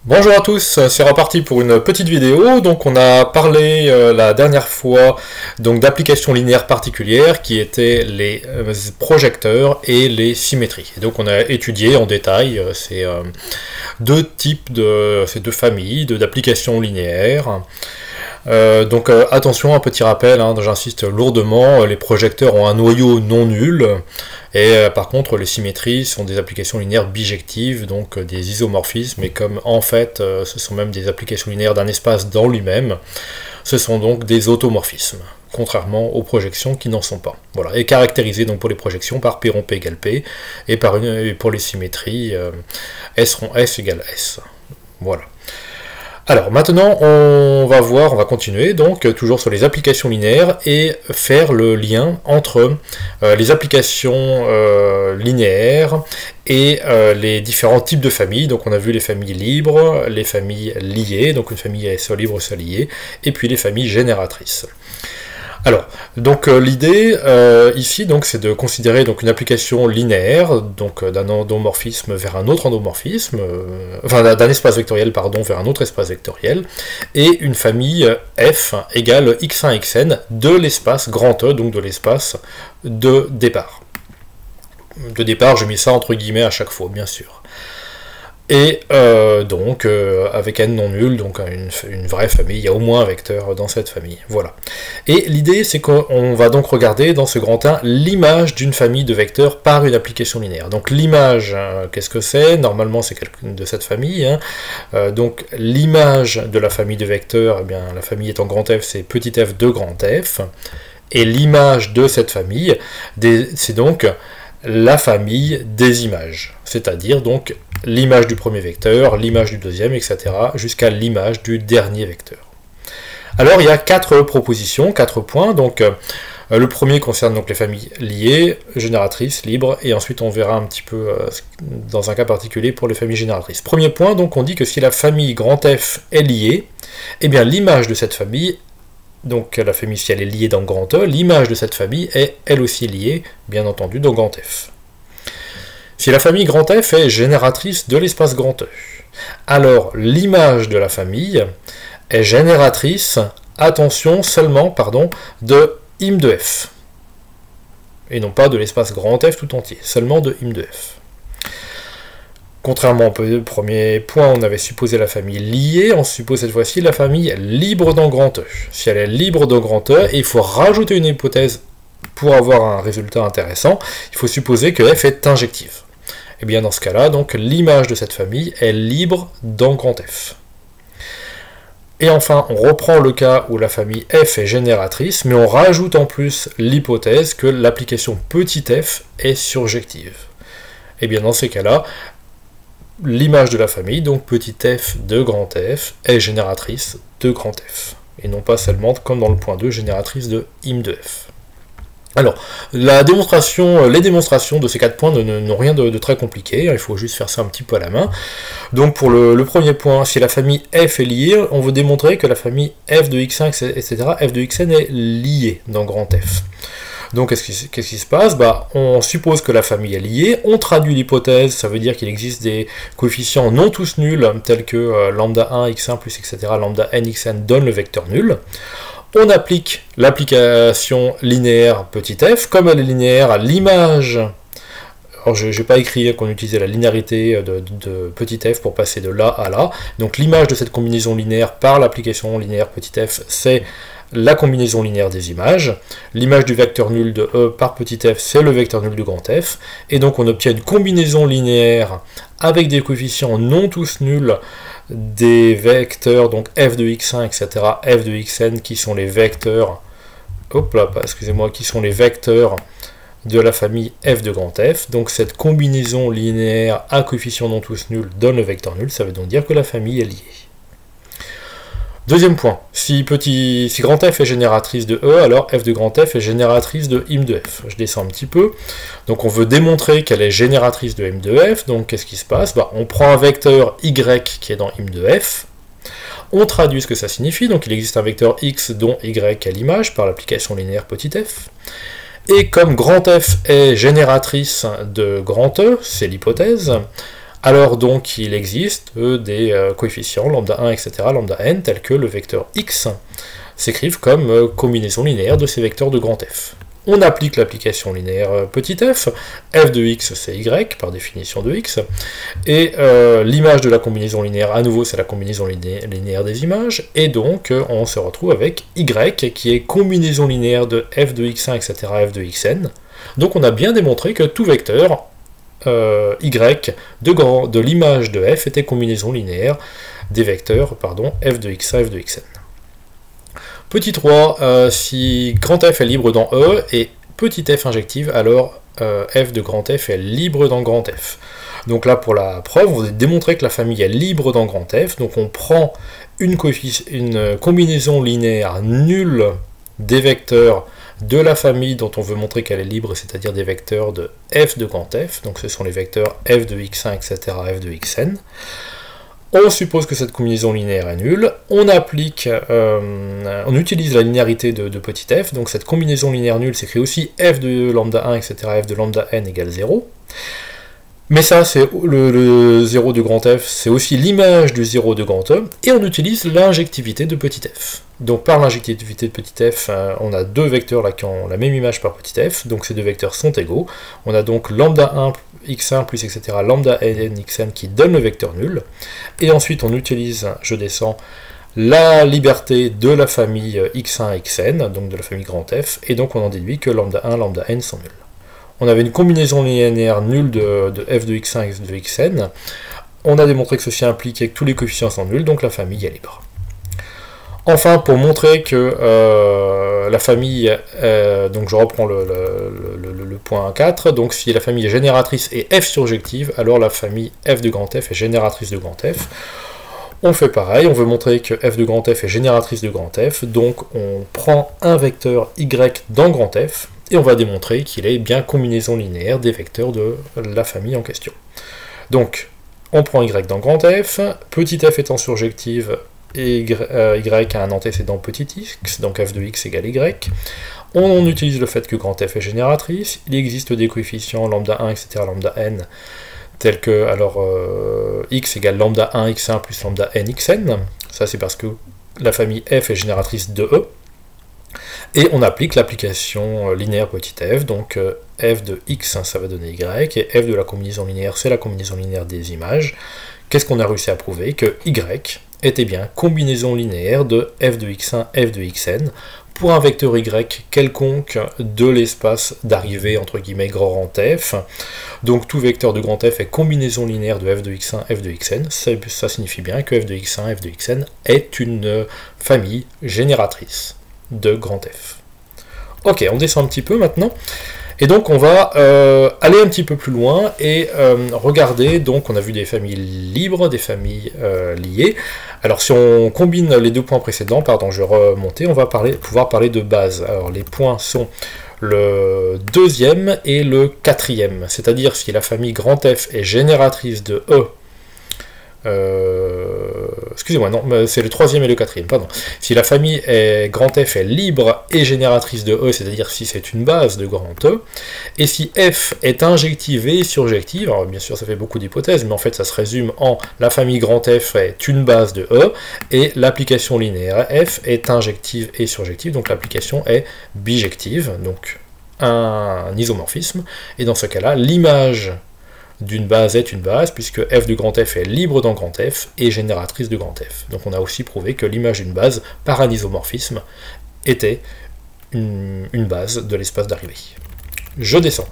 Bonjour à tous, c'est reparti pour une petite vidéo. Donc on a parlé la dernière fois d'applications linéaires particulières qui étaient les projecteurs et les symétries. Et donc on a étudié en détail ces deux familles d'applications linéaires. Attention, un petit rappel, j'insiste lourdement, les projecteurs ont un noyau non nul, et par contre les symétries sont des applications linéaires bijectives, donc des isomorphismes, et comme en fait ce sont même des applications linéaires d'un espace dans lui-même, ce sont donc des automorphismes, contrairement aux projections qui n'en sont pas. Voilà, et caractérisés donc pour les projections par P rond P égale P, et pour les symétries, S rond S égale S. Voilà. Alors maintenant on va continuer donc toujours sur les applications linéaires et faire le lien entre les applications linéaires et les différents types de familles. Donc on a vu les familles libres, les familles liées, donc une famille est soit libre ou soit liée, et puis les familles génératrices. Alors, donc l'idée ici, c'est de considérer une application linéaire, d'un endomorphisme vers un autre endomorphisme, d'un espace vectoriel vers un autre espace vectoriel, et une famille f égale x1 xn de l'espace grand E, donc de l'espace de départ. De départ, je mets ça entre guillemets à chaque fois, bien sûr. Et avec n non nul, donc une vraie famille, il y a au moins un vecteur dans cette famille, voilà. Et l'idée c'est qu'on va donc regarder dans ce grand 1 l'image d'une famille de vecteurs par une application linéaire. Donc l'image, qu'est-ce que c'est? Normalement c'est quelqu'une de cette famille, donc l'image de la famille de vecteurs, eh bien, la famille étant grand F, c'est petit f de grand F, et l'image de cette famille, c'est donc la famille des images, c'est-à-dire donc l'image du premier vecteur, l'image du deuxième, etc., jusqu'à l'image du dernier vecteur. Alors il y a 4 propositions, 4 points, le premier concerne les familles liées, génératrices, libres, et ensuite on verra un petit peu dans un cas particulier pour les familles génératrices. Premier point, on dit que si la famille grand F est liée, eh bien l'image de cette famille, donc la famille si elle est liée dans grand E, l'image de cette famille est elle aussi liée, bien entendu, dans grand F. Si la famille grand F est génératrice de l'espace grand E, alors l'image de la famille est génératrice, attention, seulement, de im de F. Et non pas de l'espace grand F tout entier, seulement de im de F. Contrairement au premier point, on avait supposé la famille liée, on suppose cette fois-ci la famille libre dans grand E. Si elle est libre dans grand E, et il faut rajouter une hypothèse pour avoir un résultat intéressant, il faut supposer que F est injective. Et bien dans ce cas-là, l'image de cette famille est libre dans grand F. Et enfin, on reprend le cas où la famille F est génératrice, mais on rajoute en plus l'hypothèse que l'application petit f est surjective. Et bien dans ces cas-là, l'image de la famille, donc petit f de grand F, est génératrice de grand F. Et non pas seulement, comme dans le point 2, génératrice de im de F. Alors, les démonstrations de ces 4 points n'ont rien de très compliqué, il faut juste faire ça un petit peu à la main. Donc pour le premier point, si la famille f est liée, on veut démontrer que la famille f de x1, etc., f de xn est liée dans grand F. Donc qu'est-ce qui se passe? On suppose que la famille est liée, on traduit l'hypothèse, ça veut dire qu'il existe des coefficients non tous nuls, tels que lambda 1, x1 plus etc., lambda n, xn donne le vecteur nul. On applique l'application linéaire petit f, comme elle est linéaire à l'image. Alors je n'ai pas écrit qu'on utilisait la linéarité de petit f pour passer de là à là. Donc l'image de cette combinaison linéaire par l'application linéaire petit f, c'est la combinaison linéaire des images. L'image du vecteur nul de E par petit f, c'est le vecteur nul de grand F. Et donc on obtient une combinaison linéaire avec des coefficients non tous nuls des vecteurs, donc f de x1, etc., f de xn, qui sont les vecteurs, qui sont les vecteurs de la famille f de grand F. Donc cette combinaison linéaire à coefficients non tous nuls donne le vecteur nul, ça veut donc dire que la famille est liée. Deuxième point, si grand F est génératrice de E, alors f de grand F est génératrice de im de F. Je descends un petit peu. Donc on veut démontrer qu'elle est génératrice de im de F. Donc qu'est-ce qui se passe? On prend un vecteur y qui est dans im de F. On traduit ce que ça signifie. Donc il existe un vecteur x dont y est l'image par l'application linéaire petit f. Et comme grand F est génératrice de grand E, c'est l'hypothèse, alors donc il existe des coefficients lambda 1, etc., lambda n, tels que le vecteur x s'écrivent comme combinaison linéaire de ces vecteurs de grand F. On applique l'application linéaire petit f de x c'est y, par définition de x, et l'image de la combinaison linéaire, à nouveau, c'est la combinaison linéaire des images, et donc on se retrouve avec y, qui est combinaison linéaire de f de x1, etc., f de xn. Donc on a bien démontré que tout vecteur y de l'image de f était combinaison linéaire des vecteurs, f de x1, f de xn. Petit 3, si grand F est libre dans E et petit f injective, alors f de grand F est libre dans grand F. Donc là, pour la preuve, on va démontrer que la famille est libre dans grand F. Donc on prend une combinaison linéaire nulle des vecteurs de la famille dont on veut montrer qu'elle est libre, c'est-à-dire des vecteurs de f de grand F. Donc ce sont les vecteurs f de x1, etc., f de xn. On suppose que cette combinaison linéaire est nulle, on utilise la linéarité de petit f, donc cette combinaison linéaire nulle s'écrit aussi f de lambda 1, etc., f de lambda n égale 0. Mais ça, c'est le 0 de grand F, c'est aussi l'image du 0 de grand E, et on utilise l'injectivité de petit f. Donc par l'injectivité de petit f, on a deux vecteurs là qui ont la même image par petit f, donc ces deux vecteurs sont égaux. On a donc lambda 1 x1 plus etc. lambda n xn qui donne le vecteur nul. Et ensuite on utilise, je descends, la liberté de la famille x1 xn, donc de la famille grand F, et donc on en déduit que lambda 1, lambda n sont nuls. On avait une combinaison linéaire nulle de f de x1 et f de xn. On a démontré que ceci impliquait que tous les coefficients sont nuls, donc la famille est libre. Enfin, pour montrer que la famille, donc je reprends le point 4, donc si la famille est génératrice et f surjective, alors la famille f de grand F est génératrice de grand F. On fait pareil, on veut montrer que f de grand F est génératrice de grand F, donc on prend un vecteur y dans grand F, et on va démontrer qu'il est bien combinaison linéaire des vecteurs de la famille en question. Donc, on prend y dans grand F, petit f étant surjective, et y a un antécédent petit x, donc f de x égale y. On utilise le fait que grand F est génératrice, il existe des coefficients lambda 1, etc., lambda n, tels que, alors, x égale lambda 1 x1 plus lambda n xn, ça c'est parce que la famille f est génératrice de E, et on applique l'application linéaire petit f, donc f de x, ça va donner y, et f de la combinaison linéaire, c'est la combinaison linéaire des images. Qu'est-ce qu'on a réussi à prouver? Que y était bien combinaison linéaire de f de x1, f de xn, pour un vecteur y quelconque de l'espace d'arrivée, entre guillemets, grand F. Donc tout vecteur de grand F est combinaison linéaire de f de x1, f de xn. Ça signifie bien que f de x1, f de xn est une famille génératrice de grand F. Ok, on descend un petit peu maintenant. Et donc on va aller un petit peu plus loin et regarder, donc on a vu des familles libres, des familles liées. Alors si on combine les deux points précédents, pardon, je vais remonter, on va pouvoir parler de base. Alors les points sont le deuxième et le quatrième, c'est-à-dire si la famille grand F est génératrice de E, excusez-moi, non, c'est le troisième et le quatrième, pardon. Si la famille grand F est libre et génératrice de E, c'est-à-dire si c'est une base de grand E, et si F est injective et surjective, alors bien sûr ça fait beaucoup d'hypothèses, mais en fait ça se résume en la famille grand F est une base de E, et l'application linéaire F est injective et surjective, donc l'application est bijective, donc un isomorphisme, et dans ce cas-là, l'image d'une base est une base, puisque f de grand F est libre dans grand F et génératrice de grand F. Donc on a aussi prouvé que l'image d'une base par un isomorphisme était une base de l'espace d'arrivée. Je descends.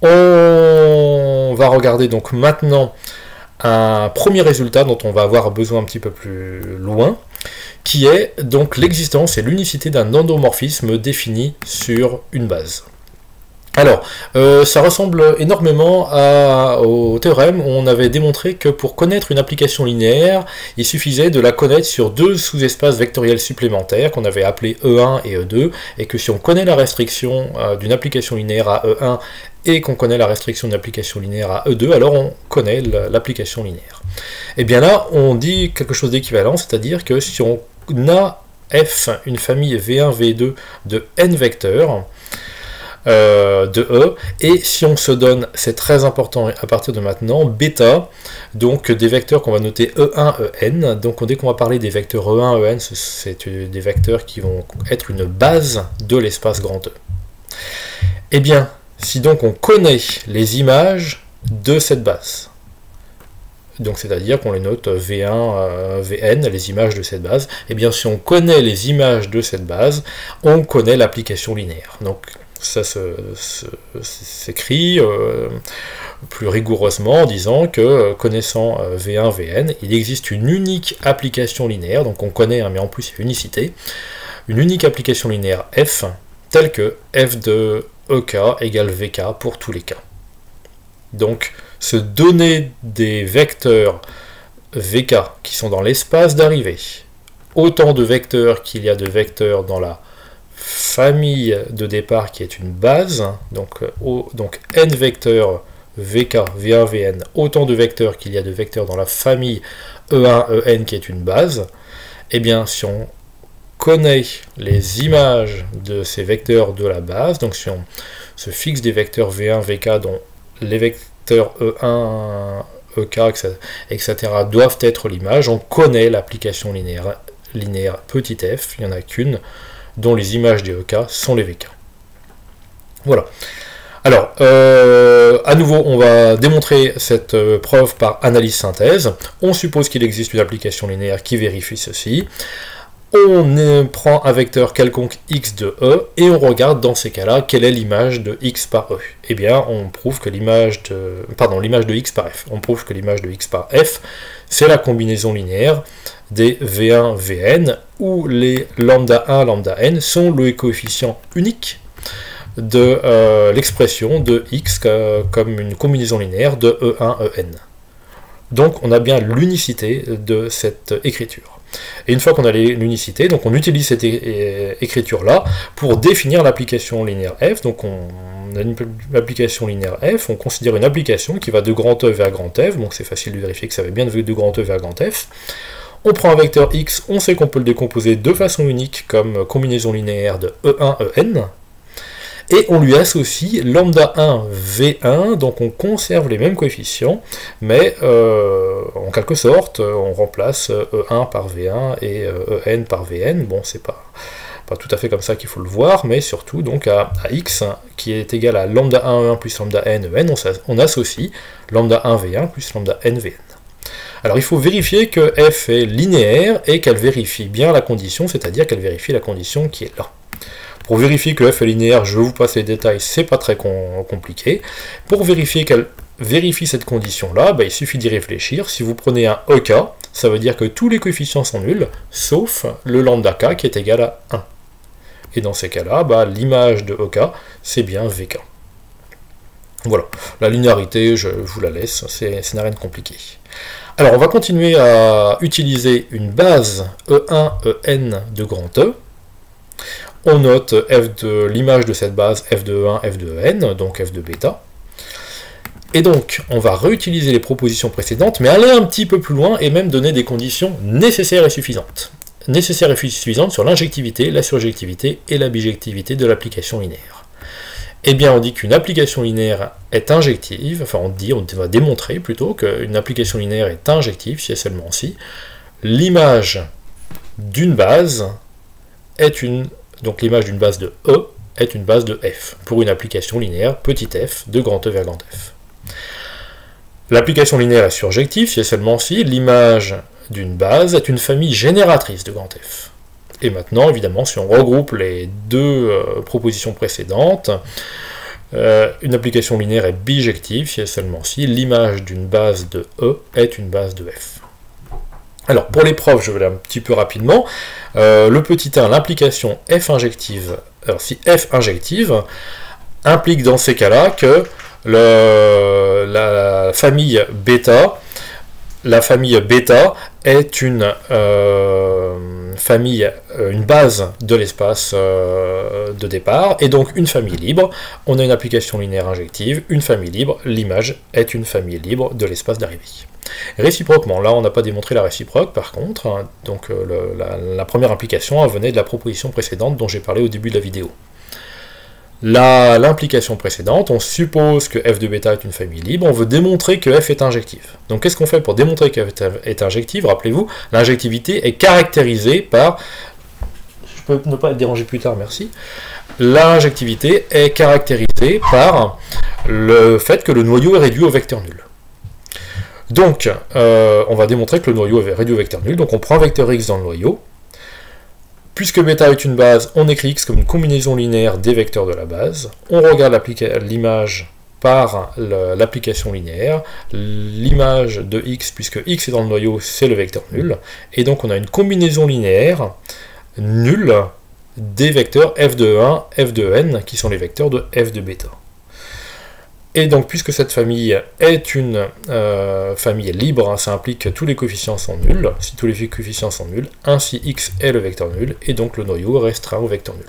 On va regarder donc maintenant un premier résultat dont on va avoir besoin un petit peu plus loin, qui est donc l'existence et l'unicité d'un endomorphisme défini sur une base. Alors, ça ressemble énormément au théorème où on avait démontré que pour connaître une application linéaire, il suffisait de la connaître sur deux sous-espaces vectoriels supplémentaires qu'on avait appelés E1 et E2, et que si on connaît la restriction d'une application linéaire à E1 et qu'on connaît la restriction d'une application linéaire à E2, alors on connaît l'application linéaire. Et bien là, on dit quelque chose d'équivalent, c'est-à-dire que si on a F, une famille V1, V2 de n vecteurs, de E, et si on se donne, c'est très important à partir de maintenant, bêta, donc des vecteurs qu'on va noter E1, En, donc dès qu'on va parler des vecteurs E1, En, c'est des vecteurs qui vont être une base de l'espace grand E. Eh bien, si donc on connaît les images de cette base, donc c'est-à-dire qu'on les note V1, Vn, les images de cette base, et bien si on connaît les images de cette base, on connaît l'application linéaire. Donc ça s'écrit plus rigoureusement en disant que connaissant V1, Vn, il existe une unique application linéaire, donc on connaît, hein, mais en plus il y a unicité, une unique application linéaire f, telle que f de ek égale vk pour tous les cas. Donc, se donner des vecteurs vk qui sont dans l'espace d'arrivée, autant de vecteurs qu'il y a de vecteurs dans la famille de départ qui est une base, donc n vecteurs vk, v1, vn, autant de vecteurs qu'il y a de vecteurs dans la famille e1, en qui est une base, et bien si on connaît les images de ces vecteurs de la base, donc si on se fixe des vecteurs v1, vk dont les vecteurs E1, EK, etc. doivent être l'image, on connaît l'application linéaire petit f, il n'y en a qu'une, dont les images des EK sont les VK. Voilà. Alors, à nouveau, on va démontrer cette preuve par analyse-synthèse. On suppose qu'il existe une application linéaire qui vérifie ceci. On prend un vecteur quelconque x de E et on regarde dans ces cas-là quelle est l'image de x par E. Eh bien, on prouve que l'image de x par f. On prouve que l'image de x par f, c'est la combinaison linéaire des V1, Vn, où les lambda 1, lambda n sont le coefficient unique de l'expression de x comme une combinaison linéaire de E1, En. Donc, on a bien l'unicité de cette écriture. Et une fois qu'on a l'unicité, donc on utilise cette écriture-là pour définir l'application linéaire f. Donc on a une application linéaire f, on considère une application qui va de grand E vers grand f, donc c'est facile de vérifier que ça va bien de grand E vers grand f. On prend un vecteur x, on sait qu'on peut le décomposer de façon unique comme combinaison linéaire de E1, En. Et on lui associe lambda 1 V1, donc on conserve les mêmes coefficients, mais en quelque sorte, on remplace E1 par V1 et En par Vn. Bon, c'est pas tout à fait comme ça qu'il faut le voir, mais surtout, donc à x, qui est égal à lambda 1 E1 plus lambda n En, on associe lambda 1 V1 plus lambda n Vn. Alors il faut vérifier que f est linéaire et qu'elle vérifie bien la condition, c'est-à-dire qu'elle vérifie la condition qui est là. Pour vérifier que f est linéaire, je vous passe les détails, c'est pas très compliqué. Pour vérifier qu'elle vérifie cette condition-là, il suffit d'y réfléchir. Si vous prenez un EK, ça veut dire que tous les coefficients sont nuls, sauf le lambda k qui est égal à 1. Et dans ces cas-là, l'image de EK, c'est bien VK. Voilà, la linéarité, je vous la laisse, ça n'a rien de compliqué. Alors, on va continuer à utiliser une base E1, En de grand E. On note f de l'image de cette base, f de E1, f de En, donc f de bêta. Et donc, on va réutiliser les propositions précédentes, mais aller un petit peu plus loin et même donner des conditions nécessaires et suffisantes. Nécessaires et suffisantes sur l'injectivité, la surjectivité et la bijectivité de l'application linéaire. Eh bien, on dit qu'une application linéaire est injective, enfin on va démontrer plutôt qu'une application linéaire est injective, si et seulement si l'image d'une base est donc l'image d'une base de E est une base de f, pour une application linéaire petit f de grand E vers grand f. L'application linéaire est surjective si et seulement si l'image d'une base est une famille génératrice de grand f. Et maintenant, évidemment, si on regroupe les deux propositions précédentes, une application linéaire est bijective si et seulement si l'image d'une base de E est une base de f. Alors, pour les preuves, je vais aller un petit peu rapidement. Le petit 1, l'implication f injective. Alors, si f injective implique dans ces cas-là que la famille bêta est une base de l'espace de départ, et donc une famille libre. On a une application linéaire injective, une famille libre, l'image est une famille libre de l'espace d'arrivée. Réciproquement, là on n'a pas démontré la réciproque par contre, hein, donc la première implication venait de la proposition précédente dont j'ai parlé au début de la vidéo. L'implication précédente, on suppose que f de bêta est une famille libre, on veut démontrer que f est injective. Donc qu'est-ce qu'on fait pour démontrer que f est injective? Rappelez-vous, l'injectivité est caractérisée par... Je peux ne pas être dérangé plus tard, merci. L'injectivité est caractérisée par le fait que le noyau est réduit au vecteur nul. Donc, on va démontrer que le noyau est réduit au vecteur nul, donc on prend un vecteur x dans le noyau. Puisque bêta est une base, on écrit x comme une combinaison linéaire des vecteurs de la base. On regarde l'image par l'application linéaire. L'image de x, puisque x est dans le noyau, c'est le vecteur nul. Et donc on a une combinaison linéaire nulle des vecteurs f de 1, f de n, qui sont les vecteurs de f de bêta. Et donc, puisque cette famille est une famille libre, hein, ça implique que tous les coefficients sont nuls. Si tous les coefficients sont nuls, ainsi x est le vecteur nul, et donc le noyau est restreint au vecteur nul.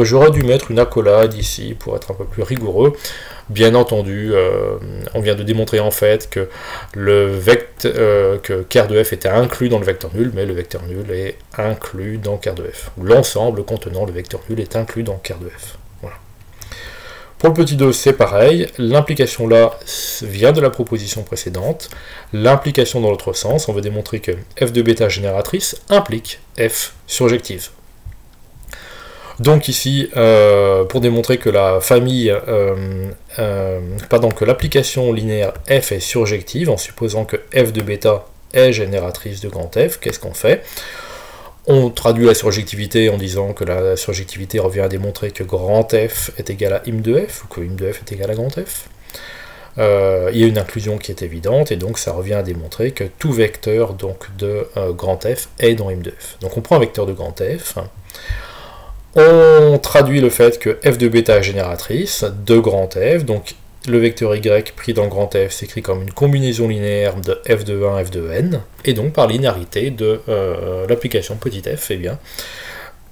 J'aurais dû mettre une accolade ici pour être un peu plus rigoureux. Bien entendu, on vient de démontrer en fait que que ker de f était inclus dans le vecteur nul, mais le vecteur nul est inclus dans ker de f. L'ensemble contenant le vecteur nul est inclus dans ker de f. Voilà. Pour le petit 2, c'est pareil, l'implication là vient de la proposition précédente, l'implication dans l'autre sens, on veut démontrer que f de bêta génératrice implique f surjective. Donc ici, pour démontrer que la famille, que l'application linéaire f est surjective, en supposant que f de bêta est génératrice de grand F, qu'est-ce qu'on fait? On traduit la surjectivité en disant que la surjectivité revient à démontrer que grand F est égal à im de f, ou que im de f est égal à grand F. Il y a une inclusion qui est évidente, et donc ça revient à démontrer que tout vecteur donc, de grand F est dans im de f. Donc on prend un vecteur de grand F, on traduit le fait que f de bêta est génératrice de grand F, donc le vecteur y pris dans grand F s'écrit comme une combinaison linéaire de f de 1, f de n, et donc par linéarité de l'application petit f, eh bien,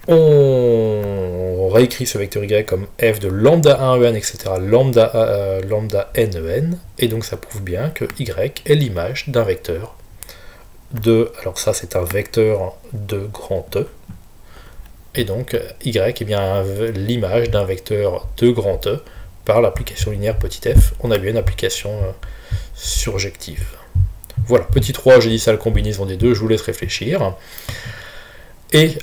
on réécrit ce vecteur y comme f de lambda 1 en, etc., lambda n en, et donc ça prouve bien que y est l'image d'un vecteur de, alors ça c'est un vecteur de grand E, et donc y est bien l'image d'un vecteur de grand E par l'application linéaire petit f. On a bien une application surjective. Voilà, petit 3, j'ai dit ça, la combinaison des deux, je vous laisse réfléchir. Et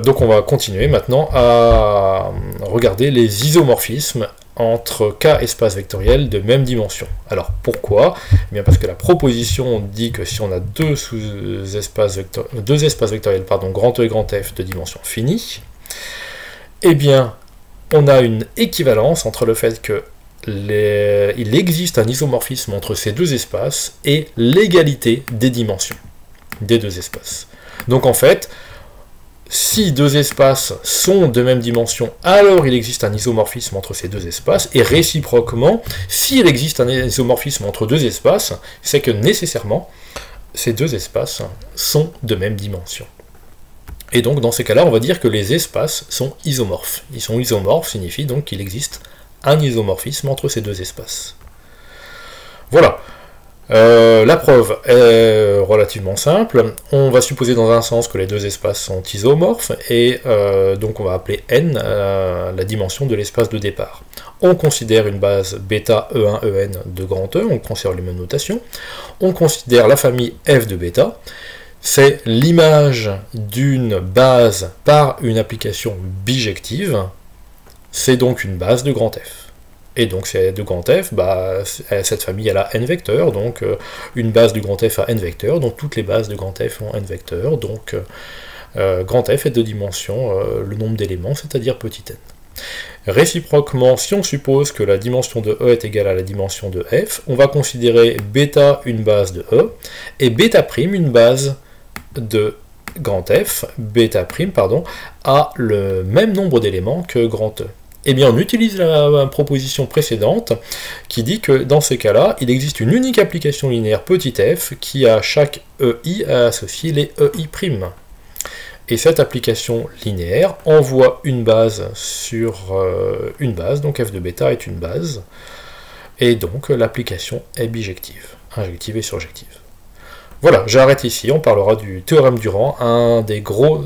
donc on va continuer maintenant à regarder les isomorphismes entre K espaces vectoriels de même dimension. Alors pourquoi? Eh bien parce que la proposition dit que si on a deux espaces vectoriels, grand E et grand F de dimension finie, eh bien on a une équivalence entre le fait que il existe un isomorphisme entre ces deux espaces et l'égalité des dimensions des deux espaces. Donc en fait, si deux espaces sont de même dimension, alors il existe un isomorphisme entre ces deux espaces, et réciproquement, s'il existe un isomorphisme entre deux espaces, c'est que nécessairement, ces deux espaces sont de même dimension. Et donc dans ces cas-là, on va dire que les espaces sont isomorphes. Ils sont isomorphes signifie donc qu'il existe un isomorphisme entre ces deux espaces. Voilà. La preuve est relativement simple. On va supposer dans un sens que les deux espaces sont isomorphes, et donc on va appeler n la dimension de l'espace de départ. On considère une base bêta E1, En de grand E, on conserve les mêmes notations. On considère la famille f de bêta. C'est l'image d'une base par une application bijective, c'est donc une base de grand F. Et donc c'est de grand F, cette famille elle a n vecteurs, donc une base du grand F a n vecteurs, donc toutes les bases de grand F ont n vecteurs, donc grand F est de dimension le nombre d'éléments, c'est-à-dire petit n. Réciproquement, si on suppose que la dimension de E est égale à la dimension de F, on va considérer bêta une base de E, et bêta prime une base de grand F, bêta prime, a le même nombre d'éléments que grand E. Eh bien, on utilise la proposition précédente qui dit que dans ces cas-là, il existe une unique application linéaire petit f qui a chaque EI à associer les EI'. Et cette application linéaire envoie une base sur une base, donc f de bêta est une base, et donc l'application est bijective, injective et surjective. Voilà, j'arrête ici, on parlera du théorème du rang, un des gros,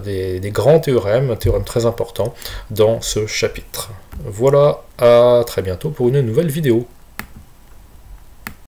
des grands théorèmes, un théorème très important dans ce chapitre. Voilà, à très bientôt pour une nouvelle vidéo.